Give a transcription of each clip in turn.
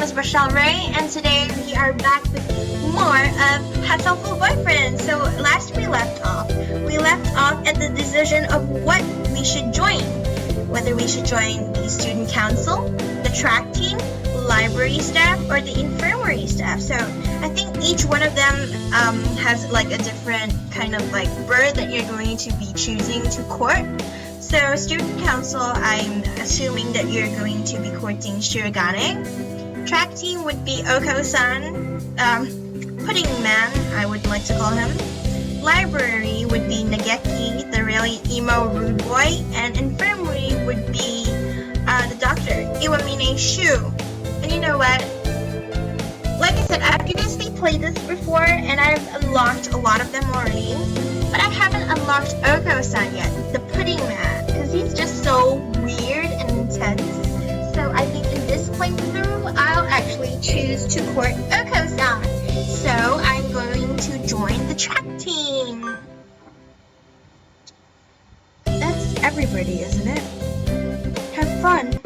name is Rochelle Ray, and today we are back with more of Hatoful Boyfriend. So last we left off at the decision of what we should join. Whether we should join the student council, the track team, library staff, or the infirmary staff. So I think each one of them has like a different kind of like bird that you're going to be choosing to court. So student council, I'm assuming that you're going to be courting Shirogane. Track team would be Okosan, Pudding Man, I would like to call him. Library would be Nageki, the really emo rude boy, and infirmary would be the doctor, Iwamine Shu. And you know what? Like I said, I've previously played this before, and I've unlocked a lot of them already. But I haven't unlocked Okosan yet, the Pudding Man, because he's just so weird and intense. So I think in this playthrough, I'll actually choose to court Okosan. So I'm going to join the track team. That's everybody, isn't it? Have fun.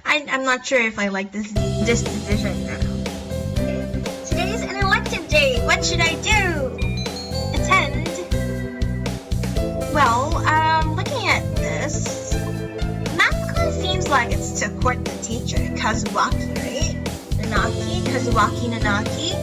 I'm not sure if I like this decision now. Today's an elective day. What should I do? Attend. Well, looking at this, math class seems like it's to court the teacher, Kazuaki, right? Kazuaki Nanaki.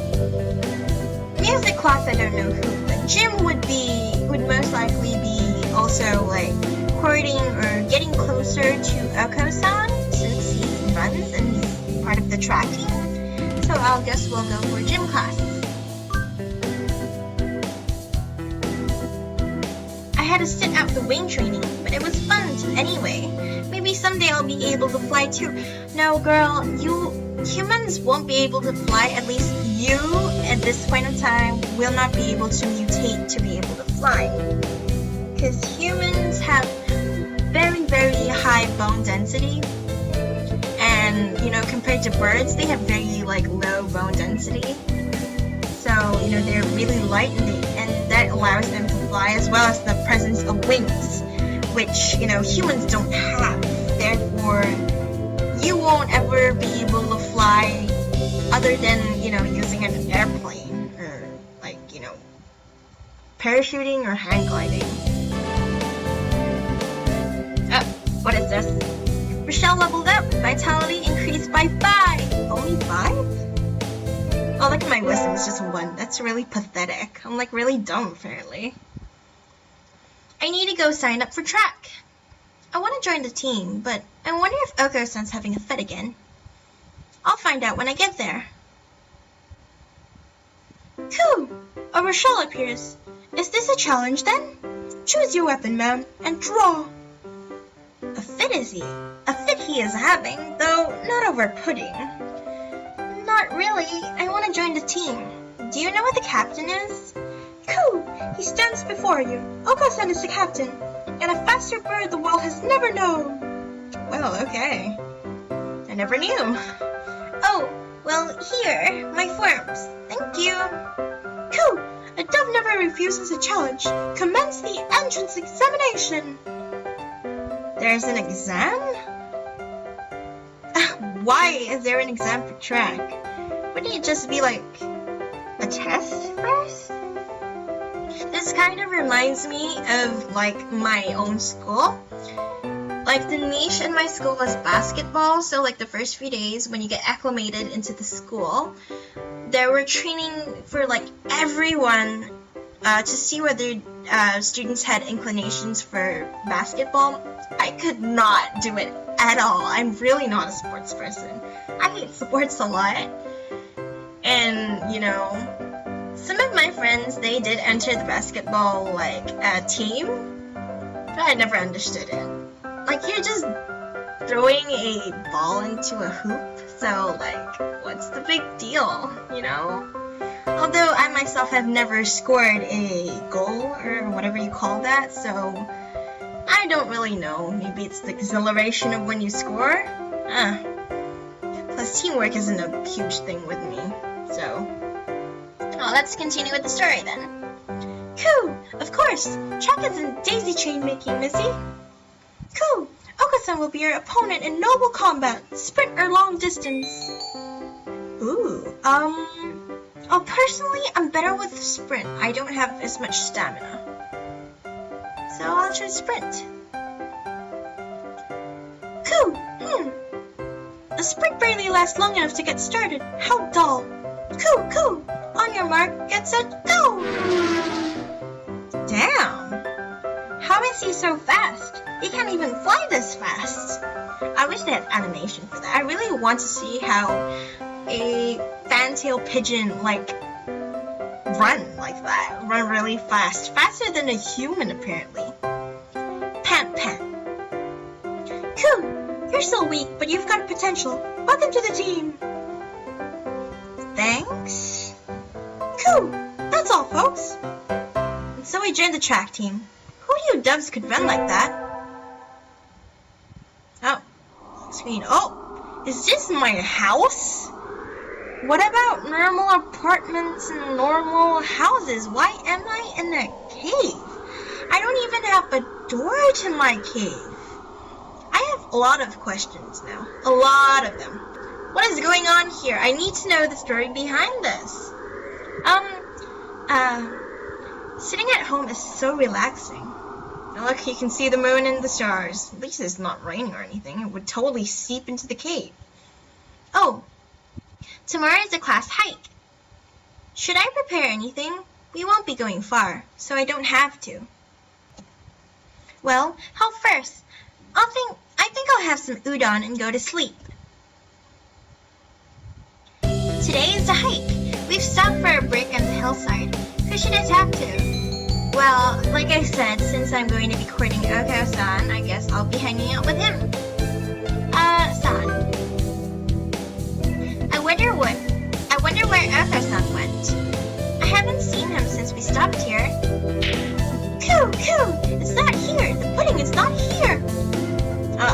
Music class, I don't know who, but gym would most likely be also like courting or getting closer to Okosan since he runs and he's part of the track team. So I guess we'll go for gym class. I had to sit out the wing training, but it was fun anyway. Maybe someday I'll be able to fly too. No, girl, humans won't be able to fly. At least you, at this point in time, will not be able to mutate to be able to fly. Because humans have very, very high bone density. And, compared to birds, they have very, low bone density. So, they're really light and that allows them to fly, as well as the presence of wings, which, humans don't have. Therefore, you won't ever be able to fly other than, using an airplane or, parachuting or hang gliding. Oh, what is this? Rochelle leveled up. Vitality increased by 5. Only 5? Oh, look at my wisdom. It's just 1. That's really pathetic. I'm really dumb, apparently. I need to go sign up for track. I want to join the team, but I wonder if Oko-san's having a fit again. I'll find out when I get there. Cool! A Rochelle appears. Is this a challenge then? Choose your weapon, ma'am, and draw. A fit is he? A fit he is having, though not over pudding. Not really. I want to join the team. Do you know what the captain is? Cool! He stands before you. Okosan is the captain, and a faster bird the world has never known. Well, okay. I never knew. Oh, well, here, my forms. Thank you. Cool! A dove never refuses a challenge. Commence the entrance examination. There's an exam? Why is there an exam for track? Wouldn't it just be a test first? This kind of reminds me of my own school. The niche in my school was basketball, so the first few days when you get acclimated into the school, there were training for everyone to see whether students had inclinations for basketball. I could not do it at all. I'm really not a sports person. I hate sports a lot. And, some of my friends, they did enter the basketball, team, but I never understood it. You're just throwing a ball into a hoop, so, what's the big deal, Although I myself have never scored a goal, or whatever you call that, so I don't really know. Maybe it's the exhilaration of when you score? Plus, teamwork isn't a huge thing with me, so... Well, let's continue with the story then. Cool! Of course! Track is in daisy chain making, Missy! Cool! Okosan will be your opponent in noble combat, sprint or long distance. Ooh, oh, personally, I'm better with sprint. I don't have as much stamina. So I'll choose sprint. Coo! The sprint barely lasts long enough to get started. How dull. Coo! Coo! On your mark, get set, go! Damn! How is he so fast? He can't even fly this fast. I wish they had animation for that. I really want to see how a fantail pigeon, run like that. Run really fast. Faster than a human, apparently. Pant, pant. Coo! You're still weak, but you've got potential. Welcome to the team. Thanks. Coo! That's all, folks. And so we joined the track team. Who knew doves could run like that? Oh. Screen. Oh! Is this my house? What about normal apartments and normal houses? Why am I in a cave? I don't even have a door to my cave. I have a lot of questions now. A lot of them. What is going on here? I need to know the story behind this. Sitting at home is so relaxing. Now look, you can see the moon and the stars. At least it's not raining or anything. It would totally seep into the cave. Oh, tomorrow is a class hike. Should I prepare anything? We won't be going far, so I don't have to. Well, how first? I think I'll have some udon and go to sleep. Today is the hike. We've stopped for a break on the hillside. Who should I talk to? Well, like I said, since I'm going to be courting Okosan, I guess I'll be hanging out with him. San. I wonder where Okosan went. I haven't seen him since we stopped here. Coo! Coo! It's not here! The pudding is not here!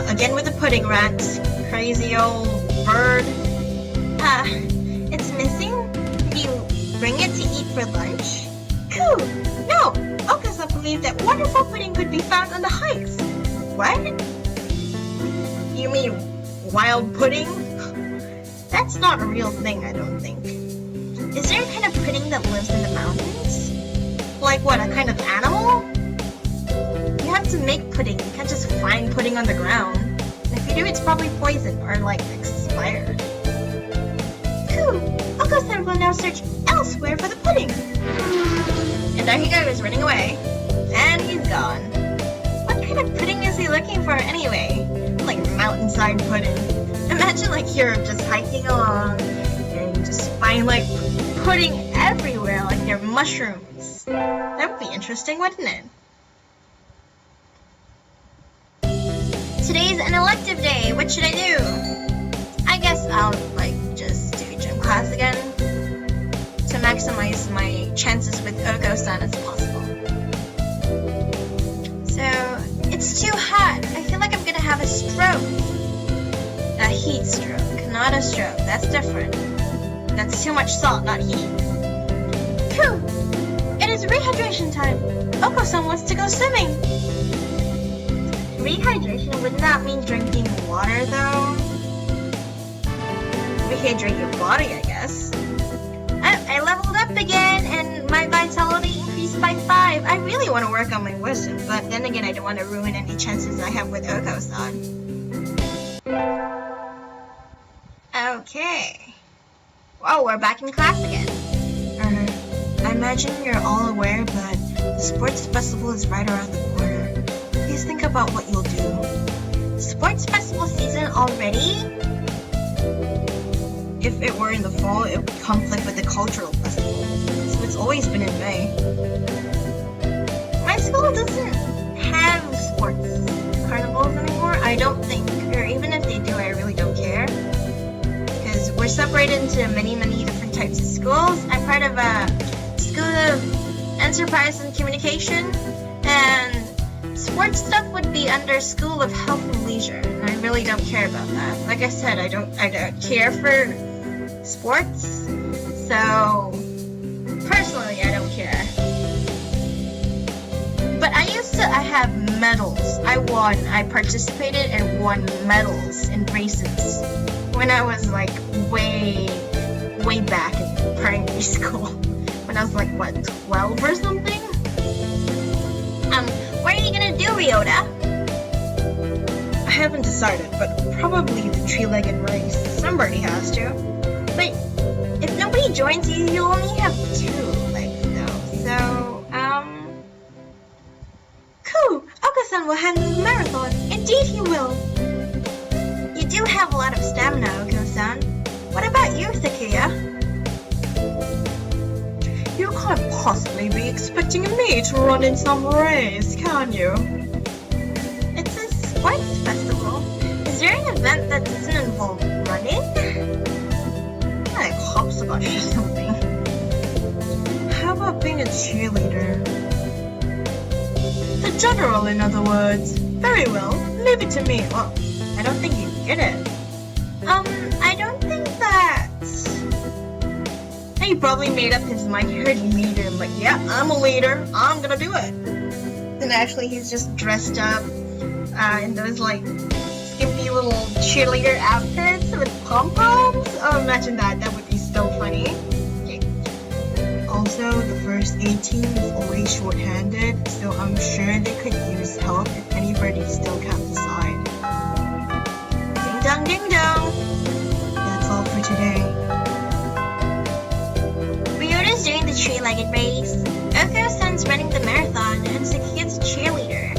Again with the pudding rant. Crazy old bird. It's missing? Did you bring it to eat for lunch? Coo! No! Okosan believed that wonderful pudding could be found on the hikes. What? You mean wild pudding? That's not a real thing, I don't think. Is there a kind of pudding that lives in the mountains? Like what, a kind of animal? You have to make pudding. You can't just find pudding on the ground. And if you do, it's probably poisoned or expired. Cool. Okosan will now search elsewhere for the pudding. And there he goes, running away. And he's gone. What kind of pudding is he looking for anyway? Like mountainside pudding. Imagine you're just hiking along and you just find pudding everywhere, like they're mushrooms. That would be interesting, wouldn't it? Today's an elective day. What should I do? I guess I'll just do gym class again to maximize my chances with Okosan as possible. So it's too hot. I feel like I'm gonna have a stroke. A heat stroke, not a stroke. That's different. That's too much salt, not heat. Phew! It is rehydration time. Okosan wants to go swimming. Rehydration would not mean drinking water, though. Rehydrate your body, I guess. I leveled up again, and my vitality increased by 5. I really want to work on my wisdom, but then again, I don't want to ruin any chances I have with Okosan. Okay. Oh, we're back in class again. I imagine you're all aware, but the sports festival is right around the corner. Please think about what you'll do. Sports festival season already? If it were in the fall, it would conflict with the cultural festival, so it's always been in May. My school doesn't have sports carnivals anymore, I don't think. Or even if they do, I really don't care. Because we're separated into many different types of schools. I'm part of a School of Enterprise and Communication, and sports stuff would be under School of Health and Leisure, and I really don't care about that. Like I said, I don't care for sports, so personally I don't care. But I I have medals. I won. I participated and won medals in races when I was like way back in primary school. When I was like, what, 12 or something? What are you gonna do, Ryota? I haven't decided, but probably the three-legged race. Somebody has to. But if nobody joins you, you'll only have 2 legs though. So, cool. Okosan will handle the marathon. Indeed he will. You do have a lot of stamina, Okosan. What about you, Sakuya? You can't possibly be expecting me to run in some race, can you? It's a sports festival. Is there an event that doesn't involve running? Like hopscotch or something. How about being a cheerleader? The general, in other words. Very well, leave it to me. Well, I don't think you get it. I don't think that... He probably made up his mind. He heard leader and like, yeah, I'm a leader. I'm gonna do it. And actually, he's just dressed up in those like skimpy little cheerleader outfits with pom-poms. Oh, imagine that. That would be so funny. Okay. Also, the first 18 is always short-handed, so I'm sure they could use help if anybody still can't decide. Ding dong, ding dong. That's all for today. Ryota's doing the three-legged race. Oko-san's running the marathon, and Sakuya's a cheerleader.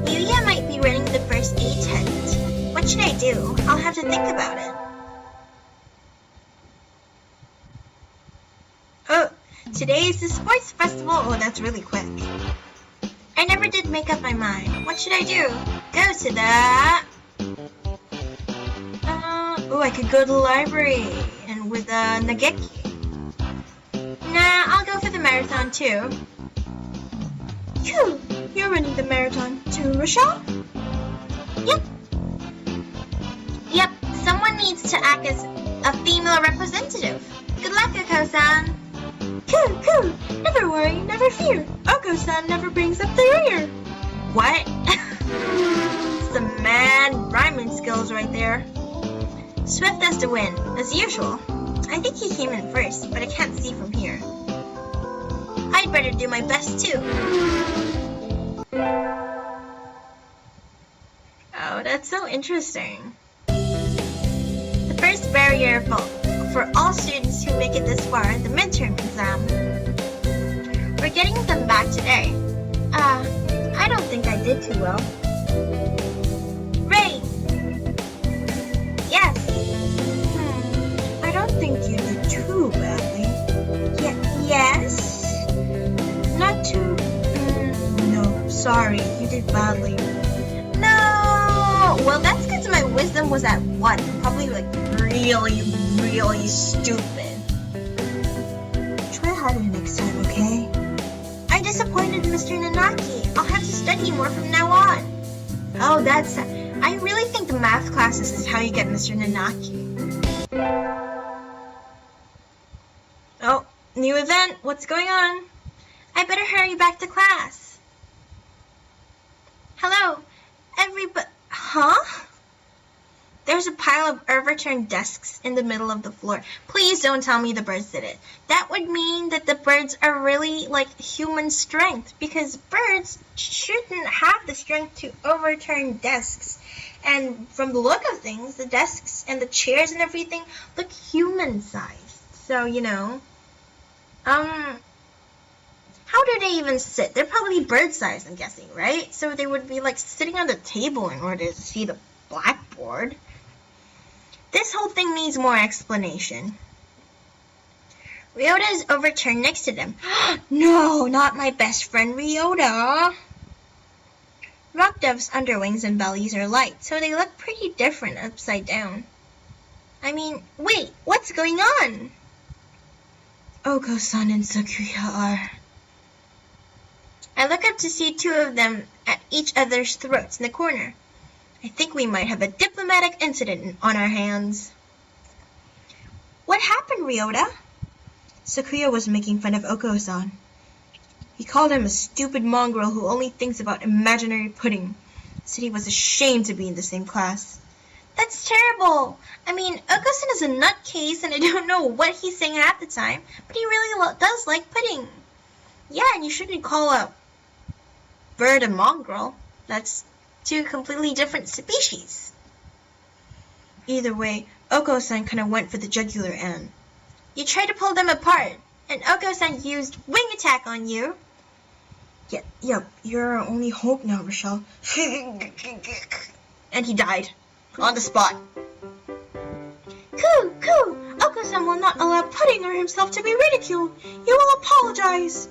Yuya might be running the first 800. What should I do? I'll have to think about it. Oh, today is the sports festival. Oh, that's really quick. I never did make up my mind. What should I do? Go to the... I could go to the library and with Nageki. Nah, I'll go for the marathon too. Phew, you're running the marathon too, Rochelle? Yep, someone needs to act as a female representative. Good luck, Oko-san. Cool, never worry, never fear. Oko-san never brings up the rear. What? Some mad rhyming skills right there. Swift has to win, as usual. I think he came in first, but I can't see from here. I'd better do my best too. Oh, that's so interesting. The first barrier for all students who make it this far in the midterm exam. We're getting them back today. I don't think I did too well. Ray! Yes! I don't think you did too badly. Yes? Not too... no, sorry, you did badly. No! Well, that's because my wisdom was at 1. Probably like really stupid. Try harder next time, okay? I disappointed Mr. Nanaki. I'll have to study more from now on. Oh, that's... I really think the math classes is how you get Mr. Nanaki. Oh, new event. What's going on? I better hurry back to class. Hello, everybody. Huh? There's a pile of overturned desks in the middle of the floor. Please don't tell me the birds did it. That would mean that the birds are really like human strength, because birds shouldn't have the strength to overturn desks. And from the look of things, the desks and the chairs and everything look human-sized. So, you know, how do they even sit? They're probably bird-sized, I'm guessing, right? So they would be like sitting on the table in order to see the blackboard. This whole thing needs more explanation. Ryota is overturned next to them. No, not my best friend Ryota. Rock doves' underwings and bellies are light, so they look pretty different upside down. I mean, wait, what's going on? Okosan and Sakuya are... I look up to see 2 of them at each other's throats in the corner. I think we might have a diplomatic incident on our hands. What happened, Ryota? Sakuya was making fun of Okosan. He called him a stupid mongrel who only thinks about imaginary pudding. Said he was ashamed to be in the same class. That's terrible. I mean, Okosan is a nutcase and I don't know what he's saying at the time, but he really does like pudding. Yeah, and you shouldn't call a bird a mongrel. That's two completely different species. Either way, Okosan kind of went for the jugular end. You tried to pull them apart, and Okosan used wing attack on you. Yep, you're our only hope now, Rochelle. And he died. On the spot. Coo! Okosan will not allow pudding or himself to be ridiculed. You will apologize.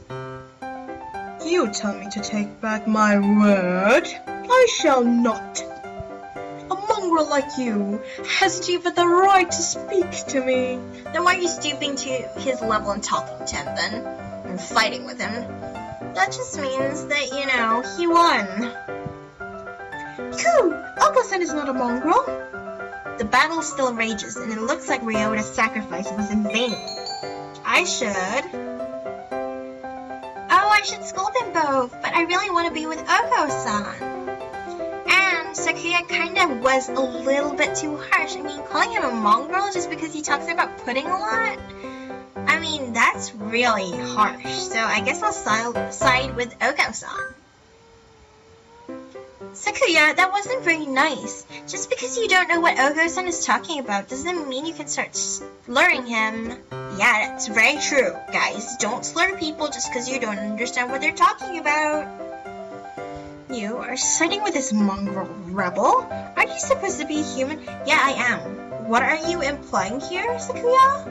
You tell me to take back my word. I shall not. A mongrel like you hasn't even the right to speak to me. Then why are you stooping to his level and talking to him then? And fighting with him? That just means that, he won. Coo! Okosan is not a mongrel. The battle still rages, and it looks like Ryota's sacrifice was in vain. I should scold them both, but I really want to be with Okosan. And Sakuya kind of was a little bit too harsh. I mean, calling him a mongrel just because he talks about pudding a lot? I mean, that's really harsh. So I guess I'll side with Okosan. Sakuya, that wasn't very nice. Just because you don't know what Okosan is talking about doesn't mean you can start slurring him. Yeah, that's very true, guys. Don't slur people just because you don't understand what they're talking about. You are siding with this mongrel rebel? Aren't you supposed to be human? Yeah, I am. What are you implying here, Sakuya?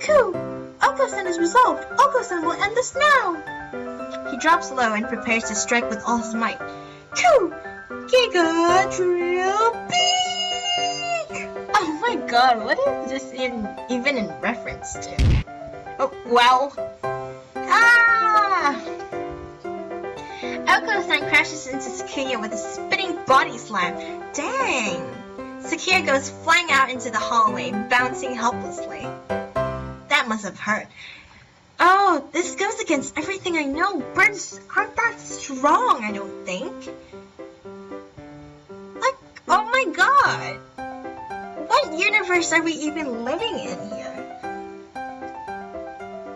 Coo! Okosan is resolved. Okosan will end this now. He drops low and prepares to strike with all his might. Coo! Giga Drill Beak! Oh my god, what is this even in reference to? Oh, well. Okosan crashes into Sakuya with a spinning body slam. Dang! Sakuya goes flying out into the hallway, bouncing helplessly. That must have hurt. Oh, this goes against everything I know. Birds aren't that strong, I don't think. Oh my god! What universe are we even living in here?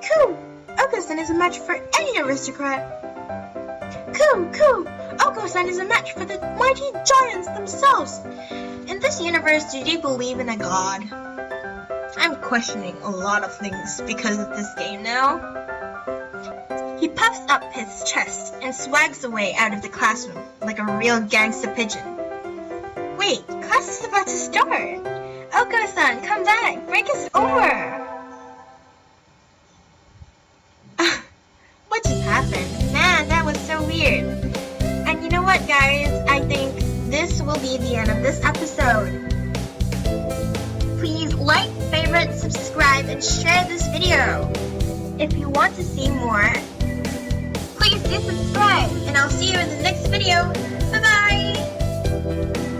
Coo! Okosan is a match for any aristocrat. Coo! Okosan is a match for the mighty giants themselves. In this universe, do they believe in a god? I'm questioning a lot of things because of this game now. He puffs up his chest and swags away out of the classroom like a real gangsta pigeon. Wait, class is about to start. Okosan, come back. Break is over. What just happened? Man, that was so weird. And you know what, guys? I think this will be the end of this episode. Please like, favorite, subscribe, and share this video. If you want to see more, please do subscribe, and I'll see you in the next video. Bye-bye!